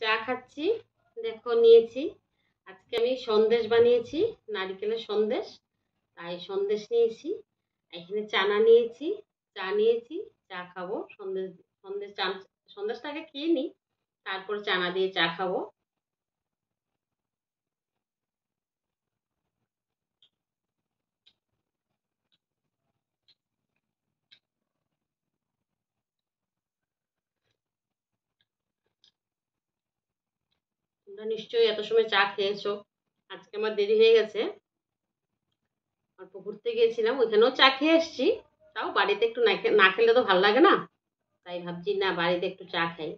চা খাচ্ছি। দেখো নিয়েছি, আজকে আমি সন্দেশ বানিয়েছি, নারকেলের সন্দেশ। তাই সন্দেশ নিয়েছি, এখানে চানা নিয়েছি, চা নিয়েছি। চা খাবো, সন্দেশ সন্দেশ চা। সন্দেশটা আগে খেয়ে নিই, তারপর চানা দিয়ে চা খাবো। তোমরা নিশ্চয়ই এত সময় চা খেয়েছো। আজকে আমার দেরি হয়ে গেছে, অল্প ঘুরতে গিয়েছিলাম, ওইখানেও চা খেয়ে এসেছি। তাও বাড়িতে একটু না না খেলে তো ভালো লাগে না, তাই ভাবছি না বাড়িতে একটু চা খাই।